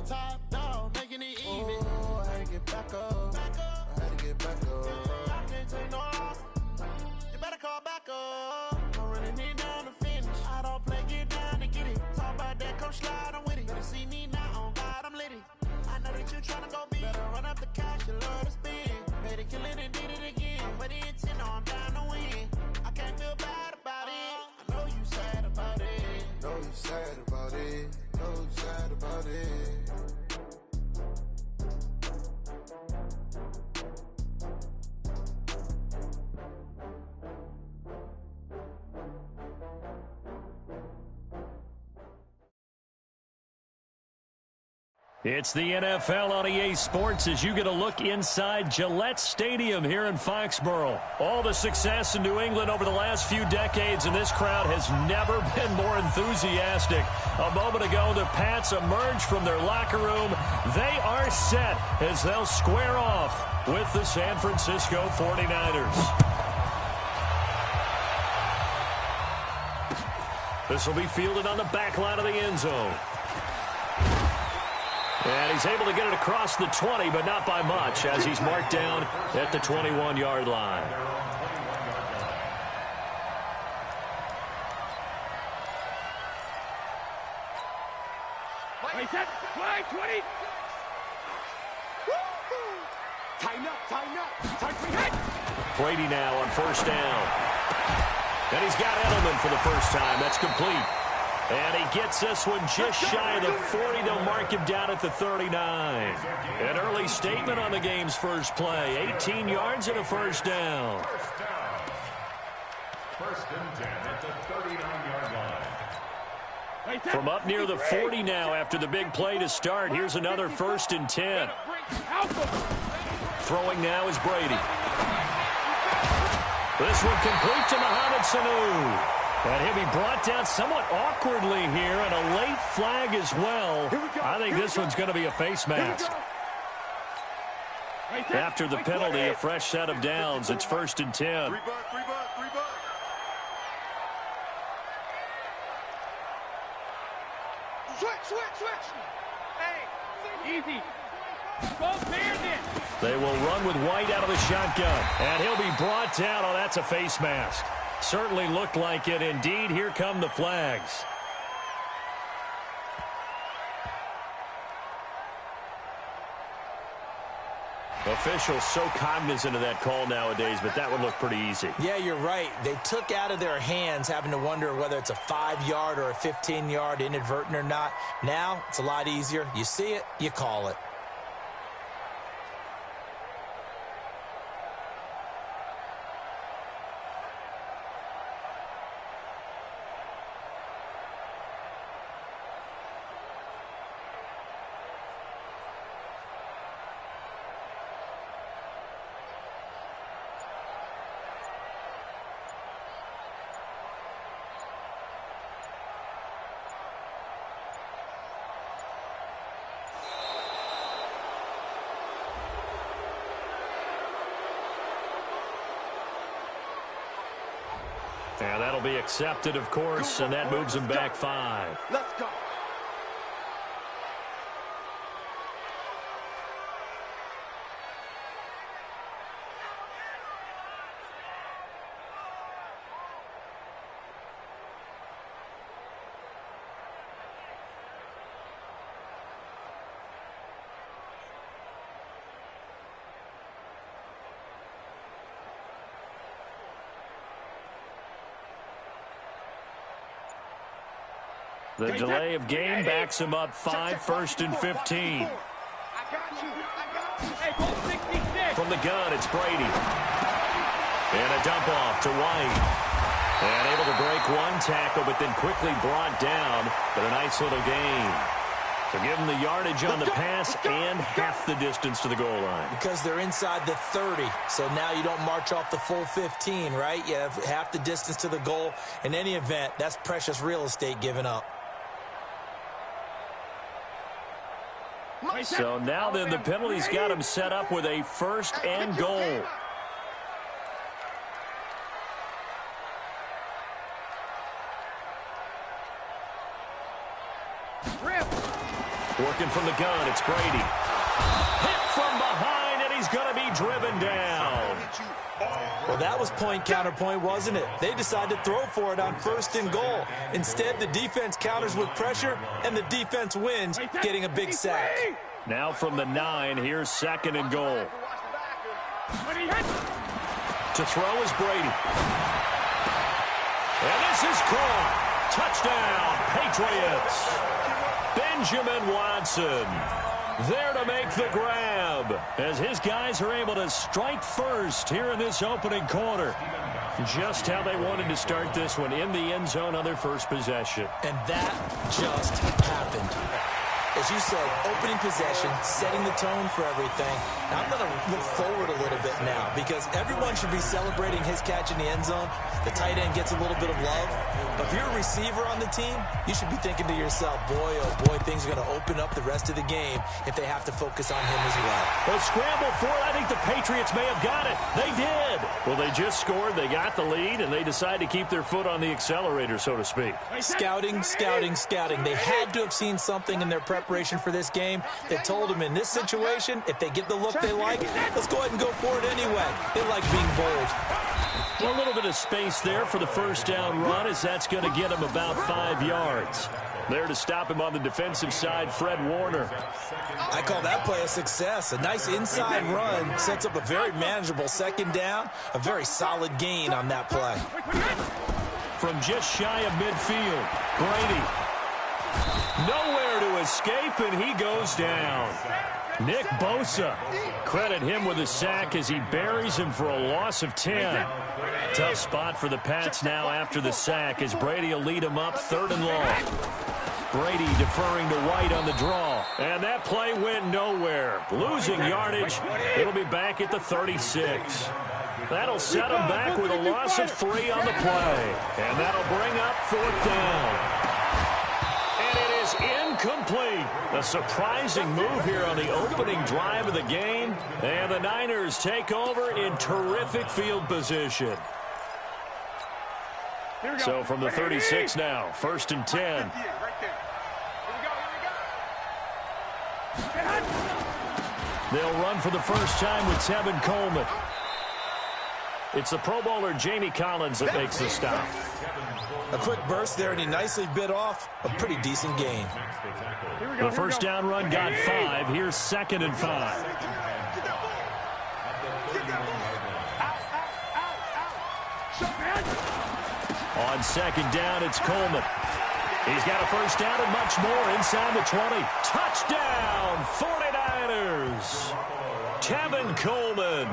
top dog, making it even. Oh, I had to get back up. I had to get back up. I can't take no loss. You better call back up. I'm running it down to finish. I don't play, get down to get it. Talk about that, come slide, I'm with it. Better see me now, on God, I'm litty. I know that you tryna go big. Better run up the cash, you love to spin. Made it, kill it, and did it again. But the intent, no, I'm down to win. I can't feel bad about it. I know you sad about it. Know you sad about it. Know you sad about it. It's the NFL on EA Sports as you get a look inside Gillette Stadium here in Foxborough. All the success in New England over the last few decades, and this crowd has never been more enthusiastic. A moment ago, the Pats emerged from their locker room. They are set as they'll square off with the San Francisco 49ers. This will be fielded on the back line of the end zone. And he's able to get it across the 20, but not by much, as he's marked down at the 21-yard line. Wait, set, play, 20. Time up, time up. Time for hit. Brady now on first down. And he's got Edelman for the first time. That's complete. And he gets this one just shy of the 40. They'll mark him down at the 39. An early statement on the game's first play. 18 yards and a first down. First and 10 at the 39-yard line. From up near the 40 now after the big play to start. Here's another first and 10. Throwing now is Brady. This one complete to Mohamed Sanu. And he'll be brought down somewhat awkwardly here, and a late flag as well. I think this one's going to be a face mask. After the penalty, a fresh set of downs. It's first and 10. Switch. Hey, easy. Go Bandit. They will run with White out of the shotgun. And he'll be brought down. Oh, that's a face mask. Certainly looked like it. Indeed, here come the flags. Officials so cognizant of that call nowadays, but that would look pretty easy. Yeah, you're right. They took out of their hands having to wonder whether it's a 5-yard or a 15-yard, inadvertent or not. Now, it's a lot easier. You see it, you call it. And that'll be accepted, of course, and that moves him back 5. Let's go. The delay of game backs him up 5, first and 15. I got you. Hey, go 66. From the gun, it's Brady. And a dump off to White. And able to break one tackle, but then quickly brought down. But a nice little gain. So give them the yardage on the pass and half the distance to the goal line. Because they're inside the 30, so now you don't march off the full 15, right? You have half the distance to the goal. In any event, that's precious real estate given up. So now then the penalty's got him set up with a first and goal. Working from the gun, it's Brady. Hit from behind, and he's going to be driven down. Well, that was point counterpoint, wasn't it? They decided to throw for it on 1st and goal. Instead, the defense counters with pressure, and the defense wins, getting a big sack. Now from the 9, here's 2nd and goal. To throw is Brady. And this is caught. Touchdown, Patriots. Benjamin Watson there to make the grab as his guys are able to strike first here in this opening quarter. Just how they wanted to start this one, in the end zone on their first possession. And that just happened. As you said, opening possession, setting the tone for everything. Now, I'm going to look forward a little bit now because everyone should be celebrating his catch in the end zone. The tight end gets a little bit of love. But if you're a receiver on the team, you should be thinking to yourself, boy, oh boy, things are going to open up the rest of the game if they have to focus on him as well. Well, scramble for it. I think the Patriots may have got it. They did. Well, they just scored. They got the lead, and they decide to keep their foot on the accelerator, so to speak. Scouting, scouting, scouting. They had to have seen something in their preparation for this game that told them in this situation, if they get the look they like, let's go ahead and go for it anyway. They like being bold. Well, a little bit of space there for the first down run, as that's going to get him about 5 yards. There to stop him on the defensive side, Fred Warner. I call that play a success. A nice inside run sets up a very manageable 2nd down, a very solid gain on that play. From just shy of midfield, Brady. Nowhere to escape, and he goes down. Nick Bosa, credit him with a sack as he buries him for a loss of 10. Tough spot for the Pats now after the sack as Brady will lead him up 3rd and long. Brady deferring to White on the draw, and that play went nowhere. Losing yardage, it'll be back at the 36. That'll set him back with a loss of 3 on the play, and that'll bring up 4th down. Incomplete. A surprising move here on the opening drive of the game. And the Niners take over in terrific field position. So from the 36 now, 1st and 10. They'll run for the first time with Tevin Coleman. It's the Pro Bowler Jamie Collins that makes the stop. A quick burst there, and he nicely bit off a pretty decent gain. The first down run got 5. Here's 2nd and 5. On 2nd down, it's Coleman. He's got a first down and much more inside the 20. Touchdown, 49ers. Tevin Coleman,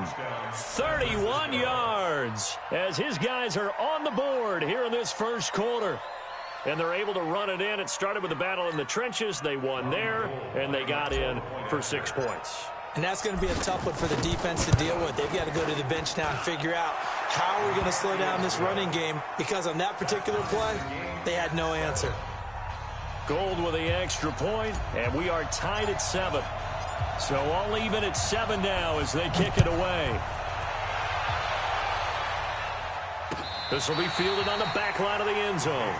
31 yards, as his guys are on the board here in this first quarter. And they're able to run it in. It started with a battle in the trenches. They won there, and they got in for 6 points. And that's going to be a tough one for the defense to deal with. They've got to go to the bench now and figure out how are we going to slow down this running game, because on that particular play, they had no answer. Gold with the extra point, and we are tied at 7. So all even at 7 now as they kick it away. This will be fielded on the back line of the end zone.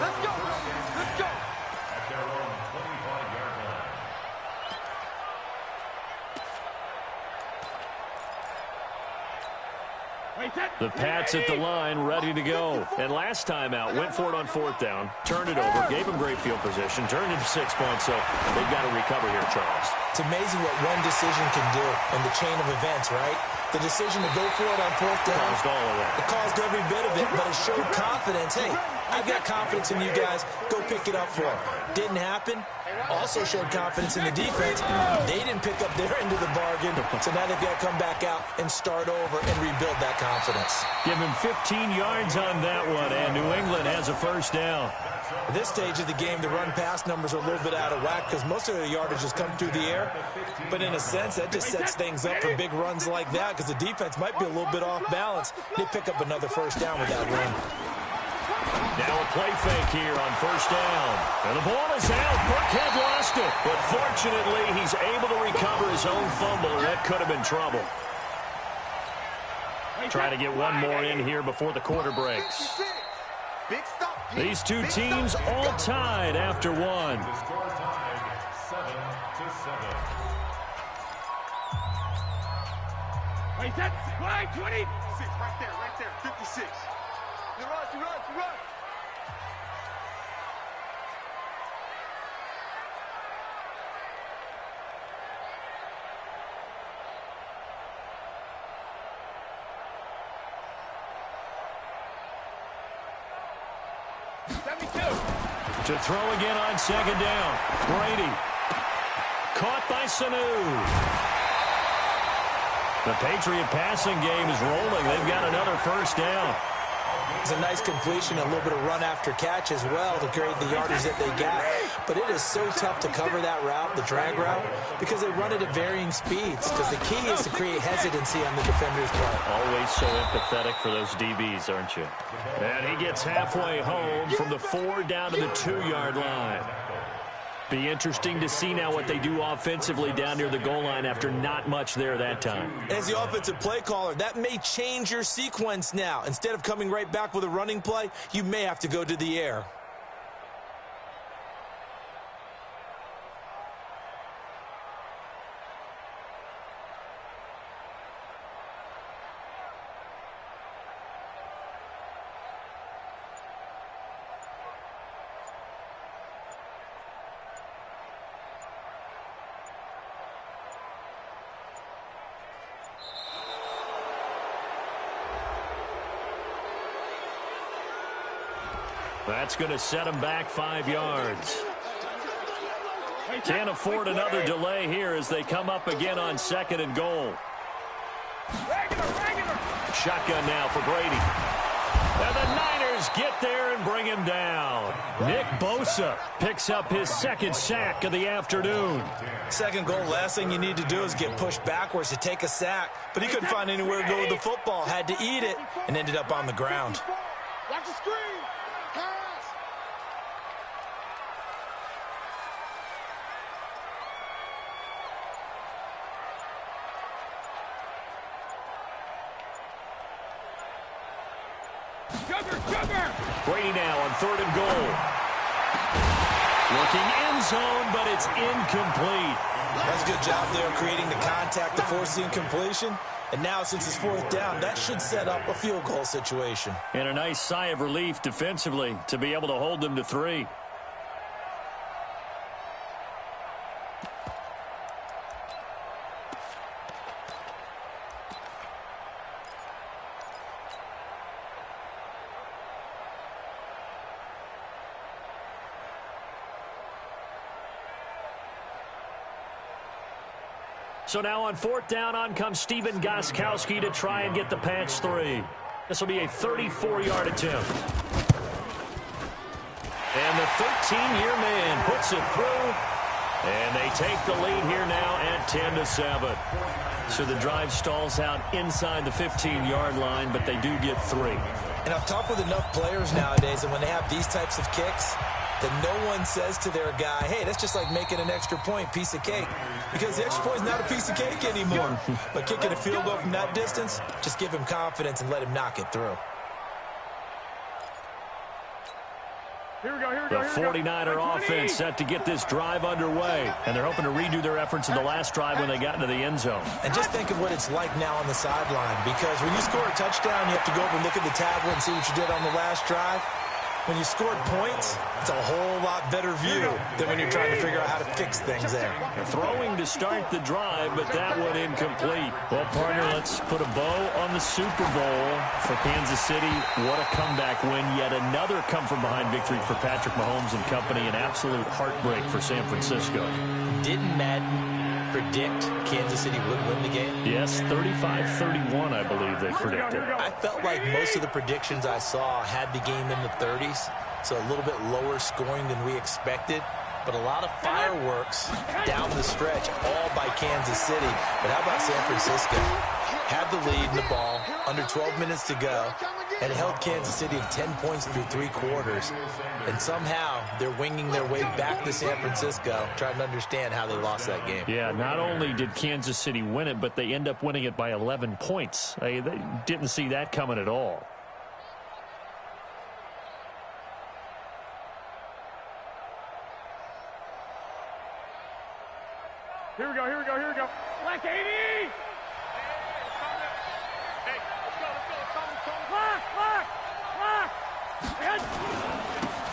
Let's go. Let's go. The Pats at the line, ready to go. And last time out, went for it on 4th down, turned it over, gave them great field position, turned it to 6 points, so they've got to recover here, Charles. It's amazing what one decision can do in the chain of events, right? The decision to go for it on 4th down. Caused all of that. It caused every bit of it, but it showed confidence. Hey, I've got confidence in you guys. Go pick it up for them. Didn't happen. Also showed confidence in the defense. They didn't pick up their end of the bargain, so now they've got to come back out and start over and rebuild that confidence. Give him 15 yards on that one, and New England has a first down. At this stage of the game, the run-pass numbers are a little bit out of whack because most of their yardage has come through the air. But in a sense, that just sets things up for big runs like that because the defense might be a little bit off balance. They pick up another first down with that run. Now a play fake here on first down. And the ball is out. Burkhead lost it. But fortunately, he's able to recover his own fumble, and that could have been trouble. Trying to get one more in here before the quarter breaks. These two teams all tied after one. Wait, that's right, 26. Right there, 56. You run. To throw again on second down. Brady. Caught by Sanu. The Patriot passing game is rolling. They've got another first down. It's a nice completion, a little bit of run after catch as well to create the yardage that they got. But it is so tough to cover that route, the drag route, because they run it at varying speeds. Because the key is to create hesitancy on the defender's part. Always so empathetic for those DBs, aren't you? And he gets halfway home from the 4 down to the 2-yard line. Be interesting to see now what they do offensively down near the goal line after not much there that time. As the offensive play caller, that may change your sequence now. Instead of coming right back with a running play, you may have to go to the air. That's going to set him back 5 yards. Can't afford another delay here as they come up again on 2nd and goal. Shotgun now for Brady. And the Niners get there and bring him down. Nick Bosa picks up his 2nd sack of the afternoon. 2nd goal, last thing you need to do is get pushed backwards to take a sack. But he couldn't find anywhere to go with the football, had to eat it, and ended up on the ground. Watch the screen. Brady now on 3rd and goal. Looking end zone, but it's incomplete. That's a good job there creating the contact to force the incompletion. And now since it's 4th down, that should set up a field goal situation. And a nice sigh of relief defensively to be able to hold them to 3. So now on 4th down, on comes Stephen Gostkowski to try and get the Pats 3. This will be a 34-yard attempt. And the 13-year man puts it through. And they take the lead here now at 10-7. So the drive stalls out inside the 15-yard line, but they do get 3. And I've talked with enough players nowadays, and when they have these types of kicks, that no one says to their guy, hey, that's just like making an extra point, piece of cake. Because the extra point is not a piece of cake anymore. But kicking a field goal from that distance, just give him confidence and let him knock it through. The 49er offense set to get this drive underway. And they're hoping to redo their efforts in the last drive when they got into the end zone. And just think of what it's like now on the sideline. Because when you score a touchdown, you have to go over and look at the tablet and see what you did on the last drive. When you scored points, it's a whole lot better view than when you're trying to figure out how to fix things there. Throwing to start the drive, but that one incomplete. Well, partner, let's put a bow on the Super Bowl for Kansas City. What a comeback win. Yet another come-from-behind victory for Patrick Mahomes and company. An absolute heartbreak for San Francisco. Didn't Madden predict Kansas City would win the game? Yes, 35-31, I believe they predicted. I felt like most of the predictions I saw had the game in the 30s, so a little bit lower scoring than we expected, but a lot of fireworks down the stretch, all by Kansas City. But how about San Francisco? Had the lead in the ball, under 12 minutes to go, and held Kansas City to 10 points through 3 quarters. And somehow they're winging their way back to San Francisco, trying to understand how they lost that game. Yeah, not only did Kansas City win it, but they end up winning it by 11 points. They didn't see that coming at all.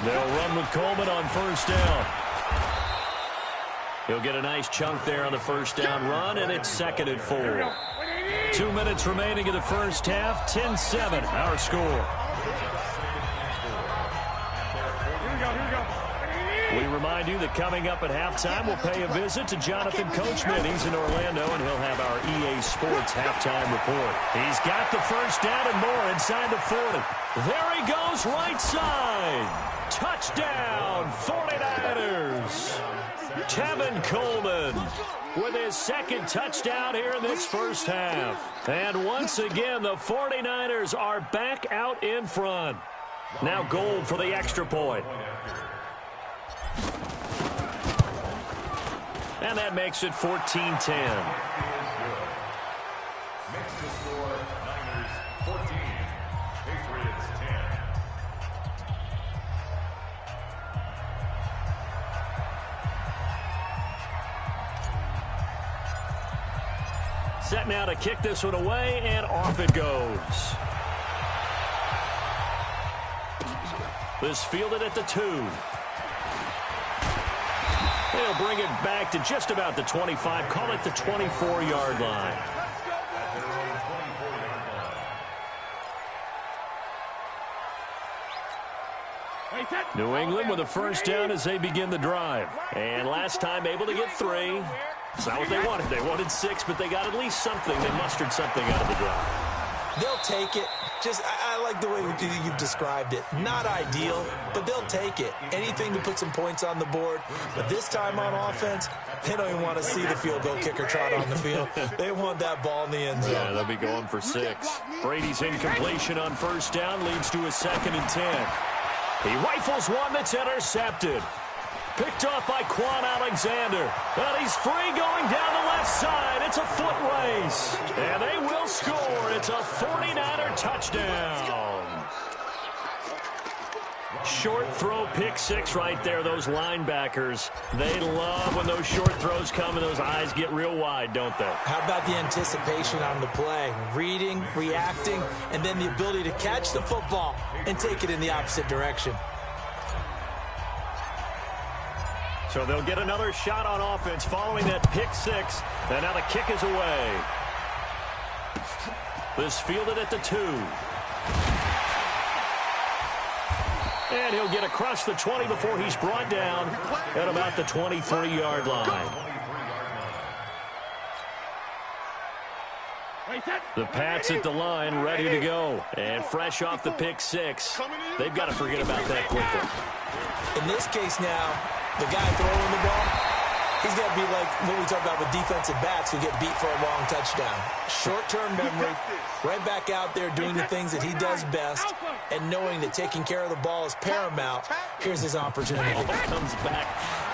They'll run with Coleman on first down. He'll get a nice chunk there on the first down run, and it's 2nd and 4. 2 minutes remaining in the first half. 10-7, our score. We remind you that coming up at halftime, we'll pay a visit to Jonathan Coachman. He's in Orlando, and he'll have our EA Sports halftime report. He's got the first down and more inside the 40. There he goes, right side. Touchdown, 49ers. Tevin Coleman with his 2nd touchdown here in this first half. And once again, the 49ers are back out in front. Now Gold for the extra point. And that makes it 14-10. Makes the score Niners 14, Patriots 10. Set now to kick this one away, and off it goes. This fielded at the 2. They'll bring it back to just about the 25. Call it the 24-yard line. New England with a first down as they begin the drive. And last time able to get 3. It's not what they wanted. They wanted 6, but they got at least something. They mustered something out of the drive. They'll take it. I like the way you've described it. Not ideal, but they'll take it. Anything to put some points on the board. But this time on offense, they don't even want to see the field goal kicker trot on the field. They want that ball in the end zone. Yeah, they'll be going for 6. Brady's incompletion on first down leads to a 2nd and 10. He rifles one that's intercepted. Picked off by Quan Alexander. And he's free going down the left side. It's a foot race. And they will score. It's a 49er touchdown. Short throw, pick 6 right there. Those linebackers, they love when those short throws come and those eyes get real wide, don't they? How about the anticipation on the play? Reading, reacting, and then the ability to catch the football and take it in the opposite direction. So they'll get another shot on offense following that pick 6. And now the kick is away. This fielded at the 2. And he'll get across the 20 before he's brought down at about the 23-yard line. The Pats at the line, ready to go. And fresh off the pick 6. They've got to forget about that quickly. In this case now, the guy throwing the ball, he's got to be like what we talk about with defensive backs who get beat for a long touchdown. Short-term memory, right back out there doing the things that he does best, and knowing that taking care of the ball is paramount. Here's his opportunity. Comes back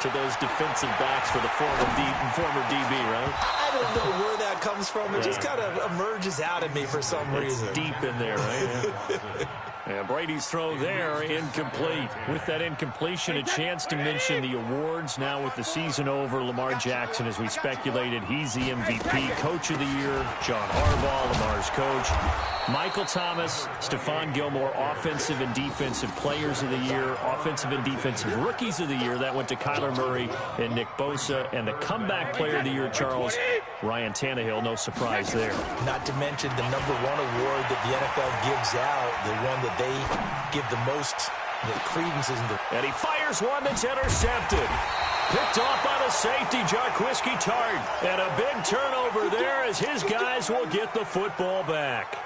to those defensive backs for the former DB, right? I don't know where that comes from. It just kind of emerges out of me for some reason. It's deep in there, right? And Brady's throw there, incomplete. With that incompletion, a chance to mention the awards. Now with the season over, Lamar Jackson, as we speculated, he's the MVP, Coach of the Year. John Harbaugh, Lamar's coach. Michael Thomas, Stephon Gilmore, Offensive and Defensive Players of the Year. Offensive and Defensive Rookies of the Year. That went to Kyler Murray and Nick Bosa. And the Comeback Player of the Year, Charles, Ryan Tannehill. No surprise there. Not to mention the #1 award that the NFL gives out, the one that they give the most credence into. And he fires one that's intercepted. Picked off by the safety, Jarquiski Tart. And a big turnover there as his guys will get the football back.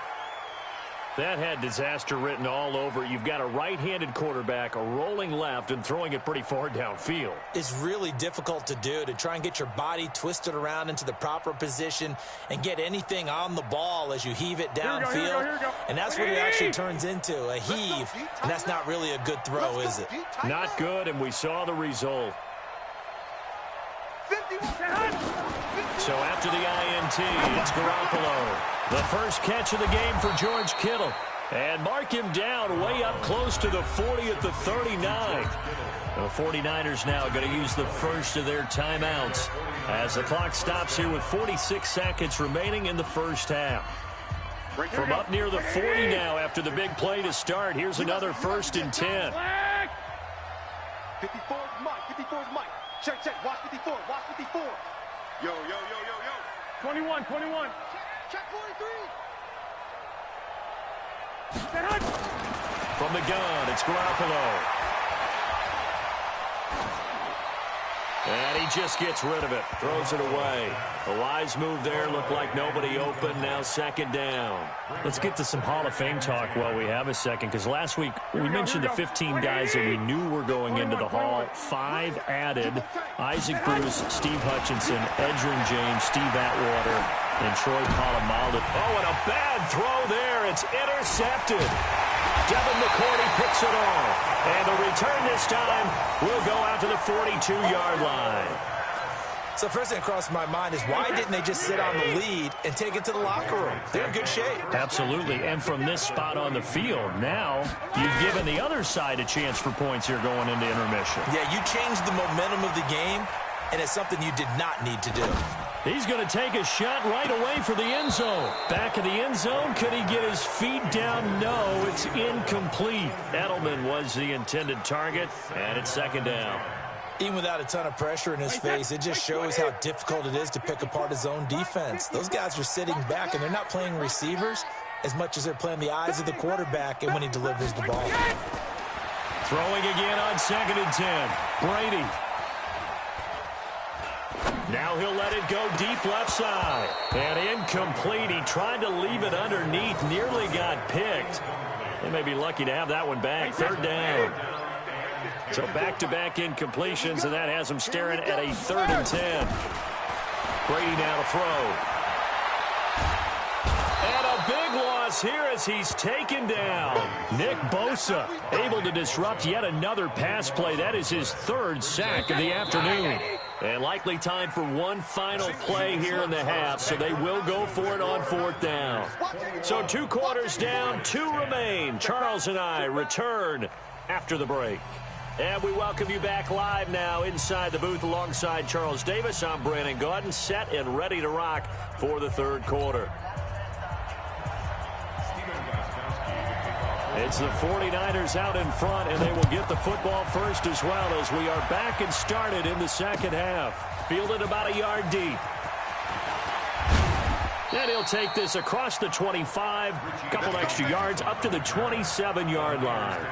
That had disaster written all over it. You've got a right-handed quarterback, a rolling left, and throwing it pretty far downfield. It's really difficult to do, to try and get your body twisted around into the proper position and get anything on the ball as you heave it downfield. Here we go. And that's what it actually turns into, a heave. And that's not really a good throw, is it? Not good, and we saw the result. So after the INT, it's Garoppolo. The first catch of the game for George Kittle. And mark him down way up close to the 40 at the 39. The 49ers now going to use the first of their timeouts as the clock stops here with 46 seconds remaining in the first half. From up near the 40 now after the big play to start, here's another 1st and 10. 54 is Mike. 54 is Mike. Check, check. Watch 54. Watch 54. Yo, yo, yo, yo, yo. 21, 21. Check 43. From the gun, it's Garoppolo. And he just gets rid of it. Throws it away. A wise move there. Looked like nobody open. Now second down. Let's get to some Hall of Fame talk while we have a second, because last week we mentioned the 15 guys that we knew were going into the Hall. 5 added. Isaac Bruce, Steve Hutchinson, Edgerrin James, Steve Atwater, and Troy Polamalu. Oh, and a bad throw there. It's intercepted. Devin McCourty picks it off. And the return this time will go out to the 42-yard line. So first thing that crossed my mind is, why didn't they just sit on the lead and take it to the locker room? They're in good shape. Absolutely. And from this spot on the field, now you've given the other side a chance for points here going into intermission. Yeah, you changed the momentum of the game, and it's something you did not need to do. He's going to take a shot right away for the end zone. Back of the end zone. Could he get his feet down? No, it's incomplete. Edelman was the intended target, and it's second down. Even without a ton of pressure in his face, it just shows how difficult it is to pick apart his own defense. Those guys are sitting back, and they're not playing receivers as much as they're playing the eyes of the quarterback and when he delivers the ball. Throwing again on 2nd and 10. Brady. Now he'll let it go deep left side. And incomplete. He tried to leave it underneath. Nearly got picked. They may be lucky to have that one back. Third down. So back-to-back incompletions, and that has him staring at a 3rd and 10. Brady now to throw. And a big loss here as he's taken down. Nick Bosa able to disrupt yet another pass play. That is his 3rd sack of the afternoon. And likely time for one final play here in the half, so they will go for it on 4th down. So 2 quarters down, 2 remain. Charles and I return after the break. And we welcome you back live now inside the booth alongside Charles Davis. I'm Brandon Gaudin, set and ready to rock for the 3rd quarter. It's the 49ers out in front, and they will get the football first as well as we are back and started in the second half. Fielded about a yard deep. And he'll take this across the 25, a couple extra yards, up to the 27-yard line.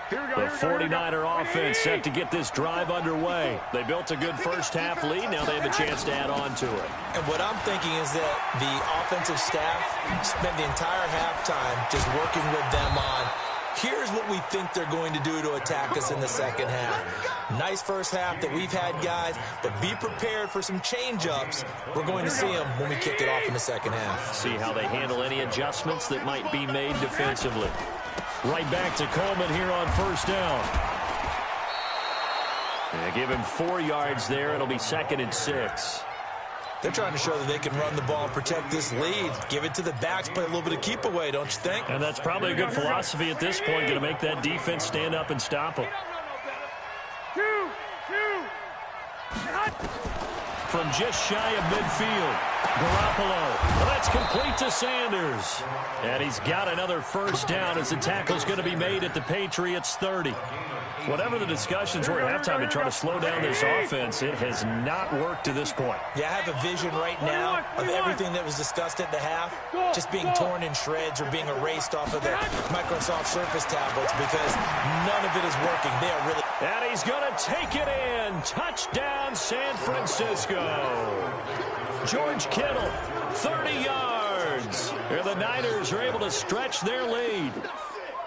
The 49er offense set to get this drive underway. They built a good first-half lead. Now they have a chance to add on to it. And what I'm thinking is that the offensive staff spent the entire halftime just working with them on, here's what we think they're going to do to attack us in the second half. Nice first half that we've had, guys, but be prepared for some change-ups. We're going to see them when we kick it off in the second half. See how they handle any adjustments that might be made defensively. Right back to Coleman here on 1st down. They give him 4 yards there. It'll be 2nd and 6. They're trying to show that they can run the ball and protect this lead. Give it to the backs, play a little bit of keep away, don't you think? And that's probably a good philosophy at this point, going to make that defense stand up and stop them. From just shy of midfield, Garoppolo. That's complete to Sanders. And he's got another first down as the tackle's going to be made at the Patriots 30. Whatever the discussions were at halftime to try to slow down this offense, it has not worked to this point. Yeah, I have a vision right now of everything that was discussed at the half just being torn in shreds or being erased off of the Microsoft Surface tablets because none of it is working. They are really... And he's going to take it in. Touchdown, San Francisco. George Kittle, 30 yards. And the Niners are able to stretch their lead.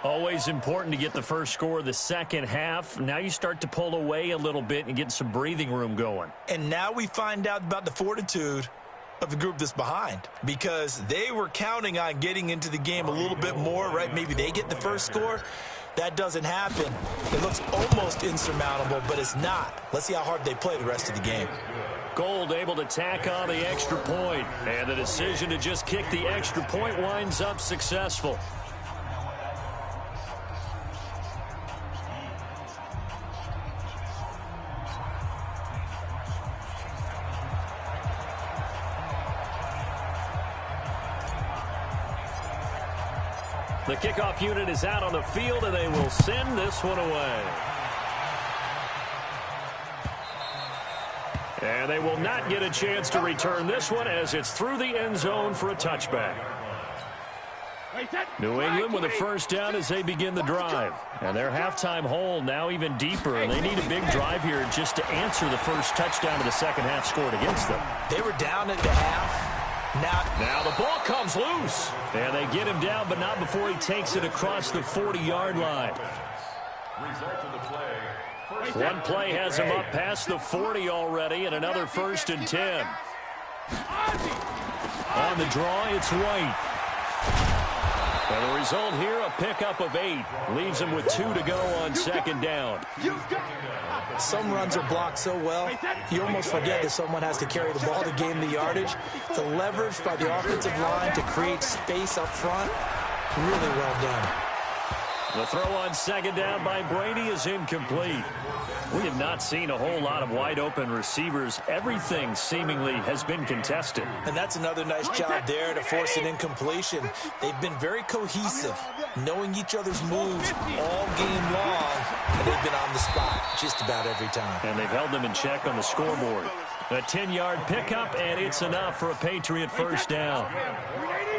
Always important to get the first score of the second half. Now you start to pull away a little bit and get some breathing room going. And now we find out about the fortitude of the group that's behind, because they were counting on getting into the game a little bit more, right? Maybe they get the first score. That doesn't happen. It looks almost insurmountable, but it's not. Let's see how hard they play the rest of the game. Gold able to tack on the extra point, and the decision to just kick the extra point winds up successful. The kickoff unit is out on the field, and they will send this one away. And they will not get a chance to return this one as it's through the end zone for a touchback. New England with a first down as they begin the drive. And their halftime hole now even deeper. And they need a big drive here just to answer the first touchdown of the second half scored against them. They were down at the half. Now the ball comes loose. And they get him down, but not before he takes it across the 40-yard line. Result of the play. One play has him up past the 40 already, and another 1st and 10. On the draw, it's White. And the result here, a pickup of 8. Leaves him with 2 to go on second down. Some runs are blocked so well, you almost forget that someone has to carry the ball to gain the yardage. The leverage by the offensive line to create space up front, really well done. The throw on second down by Brady is incomplete. We have not seen a whole lot of wide-open receivers. Everything seemingly has been contested. And that's another nice job there to force an incompletion. They've been very cohesive, knowing each other's moves all game long, and they've been on the spot just about every time. And they've held them in check on the scoreboard. A 10-yard pickup, and it's enough for a Patriot first down.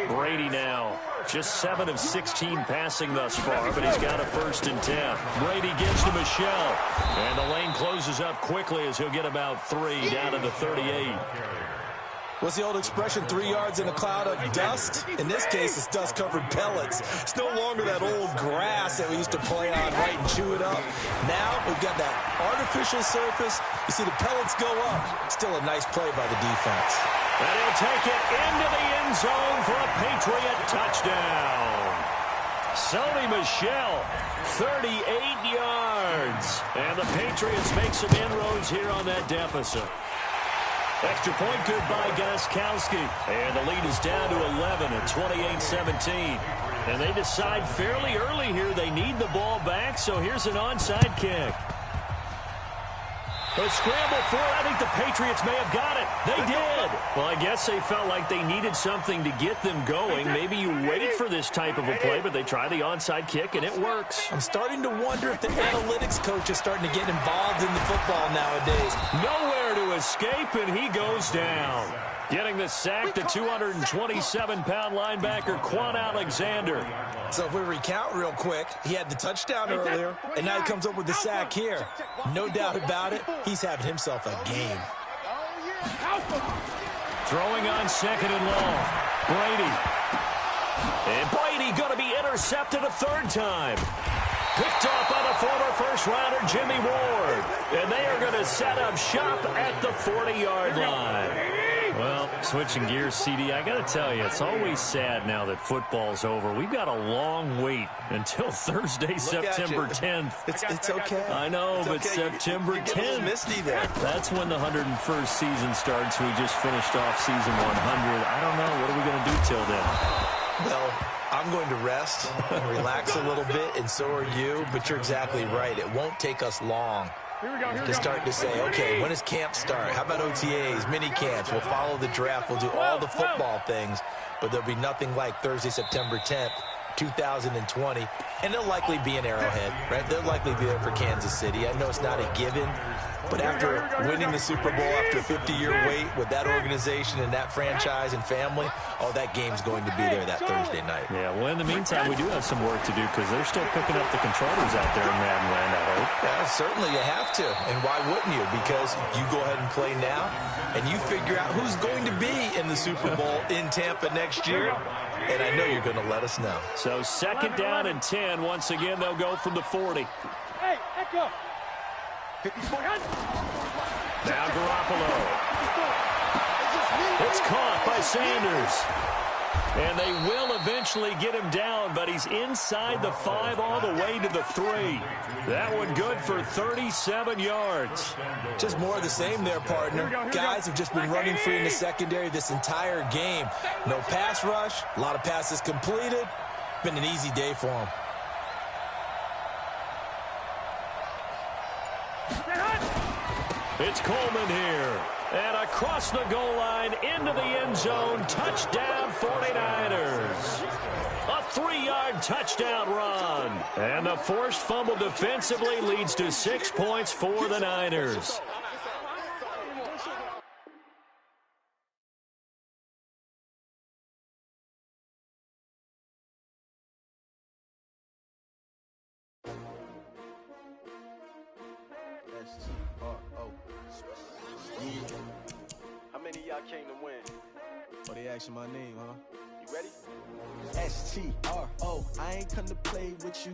Brady now just 7 of 16 passing thus far, but he's got a 1st and 10. Brady gives to Michelle, and the lane closes up quickly as he'll get about 3 down to the 38. What's the old expression, 3 yards in a cloud of dust? In this case, it's dust-covered pellets. It's no longer that old grass that we used to play on, right, and chew it up. Now we've got that artificial surface. You see the pellets go up. Still a nice play by the defense. And he'll take it into the end zone for a Patriot touchdown. Sony Michel, 38 yards. And the Patriots make some inroads here on that deficit. Extra point good by Gostkowski. And the lead is down to 11 at 28-17. And they decide fairly early here they need the ball back, so here's an onside kick. A scramble for it. I think the Patriots may have got it. They did. Well, I guess they felt like they needed something to get them going. Maybe you wait for this type of a play, but they try the onside kick, and it works. I'm starting to wonder if the analytics coach is starting to get involved in the football nowadays. Nowhere to escape, and he goes down. Getting the sack, the 227-pound linebacker, Quan Alexander. So if we recount real quick, he had the touchdown earlier, and now he comes up with the sack here. No doubt about it, he's having himself a game. Throwing on second and long. Brady. And Brady going to be intercepted a 3rd time. Picked off by the former first-rounder Jimmy Ward. And they are going to set up shop at the 40-yard line. Well, switching gears, CD, I got to tell you, it's always sad now that football's over. We've got a long wait until Thursday, September 10th. It's okay. I know, but okay. September 10th. Misty there. That's when the 101st season starts. We just finished off season 100. I don't know. What are we going to do till then? Well, I'm going to rest and relax a little bit, and so are you, but you're exactly right. It won't take us long to start to say, okay, when does camp start? How about OTAs, mini camps? We'll follow the draft. We'll do all the football things, but there'll be nothing like Thursday, September 10th, 2020, and they'll likely be in Arrowhead, right? They'll likely be there for Kansas City. I know it's not a given, but after winning the Super Bowl, after a 50-year wait with that organization and that franchise and family, oh, that game's going to be there that Thursday night. Yeah, well, in the meantime, we do have some work to do because they're still picking up the controllers out there in Madden land, I hope. Yeah, certainly you have to. And why wouldn't you? Because you go ahead and play now, and you figure out who's going to be in the Super Bowl in Tampa next year, and I know you're going to let us know. So 2nd down and 10. Once again, they'll go from the 40. Hey, echo. Now Garoppolo. It's caught by Sanders. And they will eventually get him down, but he's inside the 5 all the way to the 3. That one good for 37 yards. Just more of the same there, partner. Guys have just been running free in the secondary this entire game. No pass rush, a lot of passes completed. Been an easy day for them. It's Coleman here. And across the goal line, into the end zone, touchdown 49ers. A 3-yard touchdown run. And the forced fumble defensively leads to 6 points for the Niners. How many of y'all came to win? Oh, they asking my name, huh? You ready? S-T-R-O, I ain't come to play with you.